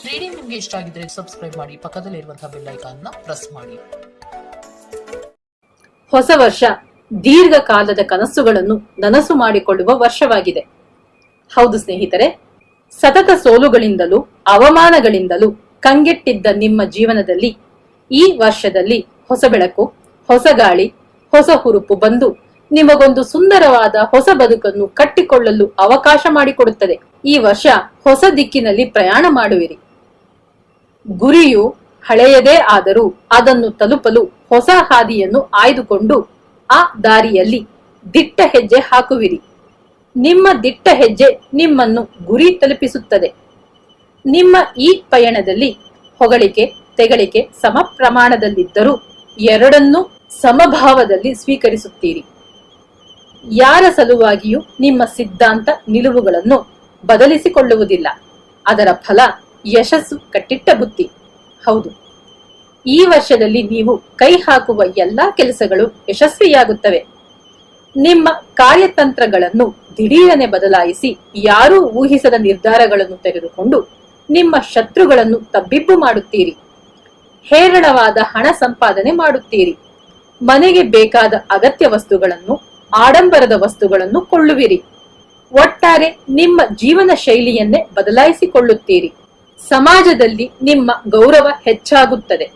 Reading ನಿಮಗೆ ಇಷ್ಟ ಆಗಿದ್ರೆ ಸಬ್ಸ್ಕ್ರೈಬ್ ಮಾಡಿ, ಪಕ್ಕದಲ್ಲಿರುವಂತಹ ಬೆಲ್ ಐಕಾನ್ ನ ಪ್ರೆಸ್ ಮಾಡಿ. ಹೊಸ ವರ್ಷ ದೀರ್ಘಕಾಲದ ಕನಸುಗಳನ್ನು ನನಸು ಮಾಡಿಕೊಳ್ಳುವ ವರ್ಷವಾಗಿದೆ. ಹೌದು ಸ್ನೇಹಿತರೆ, ಸತತ ಸೋಲುಗಳಿಂದಲೂ ಅವಮಾನಗಳಿಂದಲೂ ಕಂಗೆಟ್ಟಿದ್ದ ನಿಮ್ಮ ಜೀವನದಲ್ಲಿ ಈ ವರ್ಷದಲ್ಲಿ ಹೊಸ ಬೆಳಕು, ಹೊಸ ಗಾಳಿ, ಹೊಸ ಹುರುಪು ಬಂದು ನಿಮಗೊಂದು ಸುಂದರವಾದ ಹೊಸ ಬದುಕನ್ನು ಕಟ್ಟಿಕೊಳ್ಳಲು ಅವಕಾಶ ಮಾಡಿಕೊಡುತ್ತದೆ. ಈ ವರ್ಷ ಹೊಸ ದಿಕ್ಕಿನಲ್ಲಿ ಪ್ರಯಾಣ ಮಾಡುವಿರಿ. ಗುರಿಯು ಹಳೆಯದೇ ಆದರೂ ಅದನ್ನು ತಲುಪಲು ಹೊಸ ಹಾದಿಯನ್ನು ಆಯ್ದುಕೊಂಡು ಆ ದಾರಿಯಲ್ಲಿ ದಿಟ್ಟ ಹೆಜ್ಜೆ ಹಾಕುವಿರಿ. ನಿಮ್ಮ ದಿಟ್ಟ ಹೆಜ್ಜೆ ನಿಮ್ಮನ್ನು ಗುರಿ ತಲುಪಿಸುತ್ತದೆ. ನಿಮ್ಮ ಈ ಪಯಣದಲ್ಲಿ ಹೊಗಳಿಕೆ, ತೆಗಳಿಕೆ ಸಮ ಪ್ರಮಾಣದಲ್ಲಿದ್ದರೂ ಎರಡನ್ನೂ ಸಮಭಾವದಲ್ಲಿ ಸ್ವೀಕರಿಸುತ್ತೀರಿ. ಯಾರ ಸಲುವಾಗಿಯೂ ನಿಮ್ಮ ಸಿದ್ಧಾಂತ ನಿಲುವುಗಳನ್ನು ಬದಲಿಸಿಕೊಳ್ಳುವುದಿಲ್ಲ. ಅದರ ಫಲ ಯಶಸ್ಸು, ಕಟ್ಟಿಟ್ಟ ಬುತ್ತಿ. ಹೌದು, ಈ ವರ್ಷದಲ್ಲಿ ನೀವು ಕೈ ಹಾಕುವ ಎಲ್ಲಾ ಕೆಲಸಗಳು ಯಶಸ್ವಿಯಾಗುತ್ತವೆ. ನಿಮ್ಮ ಕಾರ್ಯತಂತ್ರಗಳನ್ನು ದಿಢೀರನೆ ಬದಲಾಯಿಸಿ ಯಾರೂ ಊಹಿಸದ ನಿರ್ಧಾರಗಳನ್ನು ತೆಗೆದುಕೊಂಡು ನಿಮ್ಮ ಶತ್ರುಗಳನ್ನು ತಬ್ಬಿಬ್ಬು ಮಾಡುತ್ತೀರಿ. ಹೇರಳವಾದ ಹಣ ಸಂಪಾದನೆ ಮಾಡುತ್ತೀರಿ. ಮನೆಗೆ ಬೇಕಾದ ಅಗತ್ಯ ವಸ್ತುಗಳನ್ನು, ಆಡಂಬರದ ವಸ್ತುಗಳನ್ನು ಕೊಳ್ಳುವಿರಿ. ಒಟ್ಟಾರೆ ನಿಮ್ಮ ಜೀವನ ಶೈಲಿಯನ್ನೇ ಬದಲಾಯಿಸಿಕೊಳ್ಳುತ್ತೀರಿ. ಸಮಾಜದಲ್ಲಿ ನಿಮ್ಮ ಗೌರವ ಹೆಚ್ಚಾಗುತ್ತದೆ.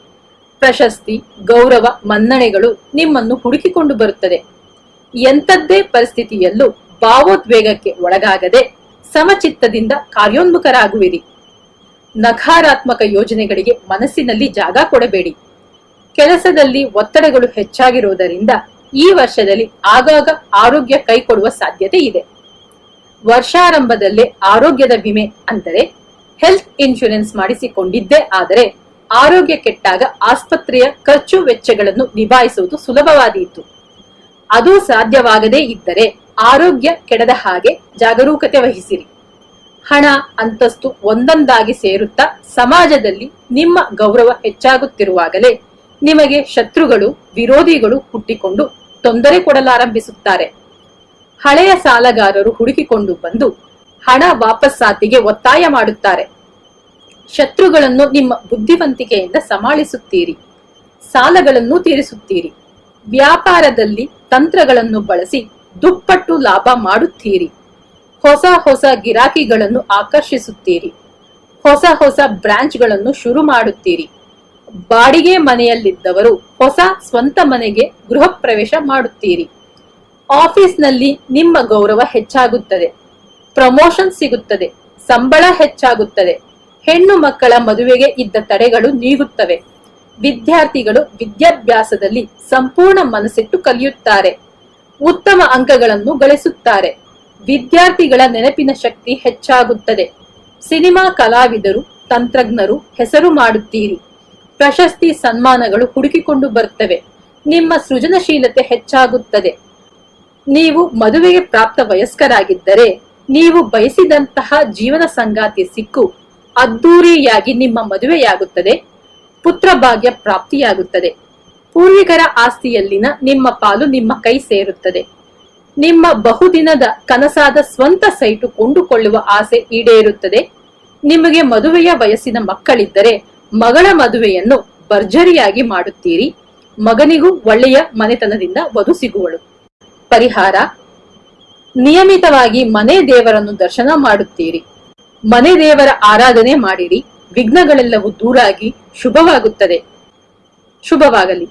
ಪ್ರಶಸ್ತಿ, ಗೌರವ, ಮನ್ನಣೆಗಳು ನಿಮ್ಮನ್ನು ಹುಡುಕಿಕೊಂಡು ಬರುತ್ತದೆ. ಎಂಥದ್ದೇ ಪರಿಸ್ಥಿತಿಯಲ್ಲೂ ಭಾವೋದ್ವೇಗಕ್ಕೆ ಒಳಗಾಗದೆ ಸಮಚಿತ್ತದಿಂದ ಕಾರ್ಯೋನ್ಮುಖರಾಗುವಿರಿ. ನಕಾರಾತ್ಮಕ ಯೋಜನೆಗಳಿಗೆ ಮನಸ್ಸಿನಲ್ಲಿ ಜಾಗ ಕೊಡಬೇಡಿ. ಕೆಲಸದಲ್ಲಿ ಒತ್ತಡಗಳು ಹೆಚ್ಚಾಗಿರುವುದರಿಂದ ಈ ವರ್ಷದಲ್ಲಿ ಆಗಾಗ ಆರೋಗ್ಯ ಕೈಕೊಡುವ ಸಾಧ್ಯತೆ ಇದೆ. ವರ್ಷಾರಂಭದಲ್ಲೇ ಆರೋಗ್ಯದ ವಿಮೆ ಅಂದರೆ ಹೆಲ್ತ್ ಇನ್ಶೂರೆನ್ಸ್ ಮಾಡಿಸಿಕೊಂಡಿದ್ದೇ ಆದರೆ ಆರೋಗ್ಯ ಕೆಟ್ಟಾಗ ಆಸ್ಪತ್ರೆಯ ಖರ್ಚು ವೆಚ್ಚಗಳನ್ನು ನಿಭಾಯಿಸುವುದು ಸುಲಭವಾದೀತು. ಅದು ಸಾಧ್ಯವಾಗದೇ ಇದ್ದರೆ ಆರೋಗ್ಯ ಕೆಡದ ಹಾಗೆ ಜಾಗರೂಕತೆ ವಹಿಸಿರಿ. ಹಣ, ಅಂತಸ್ತು ಒಂದೊಂದಾಗಿ ಸೇರುತ್ತಾ ಸಮಾಜದಲ್ಲಿ ನಿಮ್ಮ ಗೌರವ ಹೆಚ್ಚಾಗುತ್ತಿರುವಾಗಲೇ ನಿಮಗೆ ಶತ್ರುಗಳು, ವಿರೋಧಿಗಳು ಹುಟ್ಟಿಕೊಂಡು ತೊಂದರೆ ಕೊಡಲಾರಂಭಿಸುತ್ತಾರೆ. ಹಳೆಯ ಸಾಲಗಾರರು ಹುಡುಕಿಕೊಂಡು ಬಂದು ಹಣ ವಾಪಸ್ಸಾತಿಗೆ ಒತ್ತಾಯ ಮಾಡುತ್ತಾರೆ. ಶತ್ರುಗಳನ್ನು ನಿಮ್ಮ ಬುದ್ಧಿವಂತಿಕೆಯಿಂದ ಸಮಾಳಿಸುತ್ತೀರಿ. ಸಾಲಗಳನ್ನು ತೀರಿಸುತ್ತೀರಿ. ವ್ಯಾಪಾರದಲ್ಲಿ ತಂತ್ರಗಳನ್ನು ಬಳಸಿ ದುಪ್ಪಟ್ಟು ಲಾಭ ಮಾಡುತ್ತೀರಿ. ಹೊಸ ಹೊಸ ಗಿರಾಕಿಗಳನ್ನು ಆಕರ್ಷಿಸುತ್ತೀರಿ. ಹೊಸ ಹೊಸ ಬ್ರಾಂಚ್ಗಳನ್ನು ಶುರು ಮಾಡುತ್ತೀರಿ. ಬಾಡಿಗೆ ಮನೆಯಲ್ಲಿದ್ದವರು ಹೊಸ ಸ್ವಂತ ಮನೆಗೆ ಗೃಹ ಪ್ರವೇಶ ಮಾಡುತ್ತೀರಿ. ಆಫೀಸ್ನಲ್ಲಿ ನಿಮ್ಮ ಗೌರವ ಹೆಚ್ಚಾಗುತ್ತದೆ. ಪ್ರಮೋಷನ್ ಸಿಗುತ್ತದೆ. ಸಂಬಳ ಹೆಚ್ಚಾಗುತ್ತದೆ. ಹೆಣ್ಣು ಮಕ್ಕಳ ಮದುವೆಗೆ ಇದ್ದ ತಡೆಗಳು ನೀಗುತ್ತವೆ. ವಿದ್ಯಾರ್ಥಿಗಳು ವಿದ್ಯಾಭ್ಯಾಸದಲ್ಲಿ ಸಂಪೂರ್ಣ ಮನಸ್ಸಿಟ್ಟು ಕಲಿಯುತ್ತಾರೆ. ಉತ್ತಮ ಅಂಕಗಳನ್ನು ಗಳಿಸುತ್ತಾರೆ. ವಿದ್ಯಾರ್ಥಿಗಳ ನೆನಪಿನ ಶಕ್ತಿ ಹೆಚ್ಚಾಗುತ್ತದೆ. ಸಿನಿಮಾ ಕಲಾವಿದರು, ತಂತ್ರಜ್ಞರು ಹೆಸರು ಮಾಡುತ್ತೀರಿ. ಪ್ರಶಸ್ತಿ, ಸನ್ಮಾನಗಳು ಹುಡುಕಿಕೊಂಡು ಬರುತ್ತವೆ. ನಿಮ್ಮ ಸೃಜನಶೀಲತೆ ಹೆಚ್ಚಾಗುತ್ತದೆ. ನೀವು ಮದುವೆಗೆ ಪ್ರಾಪ್ತ ವಯಸ್ಕರಾಗಿದ್ದರೆ ನೀವು ಬಯಸಿದಂತಹ ಜೀವನ ಸಂಗಾತಿ ಸಿಕ್ಕು ಅದ್ದೂರಿಯಾಗಿ ನಿಮ್ಮ ಮದುವೆಯಾಗುತ್ತದೆ. ಪುತ್ರ ಭಾಗ್ಯ ಪ್ರಾಪ್ತಿಯಾಗುತ್ತದೆ. ಪೂರ್ವಿಕರ ಆಸ್ತಿಯಲ್ಲಿನ ನಿಮ್ಮ ಪಾಲು ನಿಮ್ಮ ಕೈ ಸೇರುತ್ತದೆ. ನಿಮ್ಮ ಬಹುದಿನದ ಕನಸಾದ ಸ್ವಂತ ಸೈಟು ಕೊಂಡುಕೊಳ್ಳುವ ಆಸೆ ಈಡೇರುತ್ತದೆ. ನಿಮಗೆ ಮದುವೆಯ ವಯಸ್ಸಿನ ಮಕ್ಕಳಿದ್ದರೆ ಮಗಳ ಮದುವೆಯನ್ನು ಭರ್ಜರಿಯಾಗಿ ಮಾಡುತ್ತೀರಿ. ಮಗನಿಗೂ ಒಳ್ಳೆಯ ಮನೆತನದಿಂದ ವಧು ಸಿಗುವಳು. ಪರಿಹಾರ: ನಿಯಮಿತವಾಗಿ ಮನೆ ದೇವರನ್ನು ದರ್ಶನ ಮಾಡುತ್ತೀರಿ. ಮನೆ ದೇವರ ಆರಾಧನೆ ಮಾಡಿರಿ. ವಿಘ್ನಗಳೆಲ್ಲವೂ ದೂರಾಗಿ ಶುಭವಾಗುತ್ತದೆ. ಶುಭವಾಗಲಿ.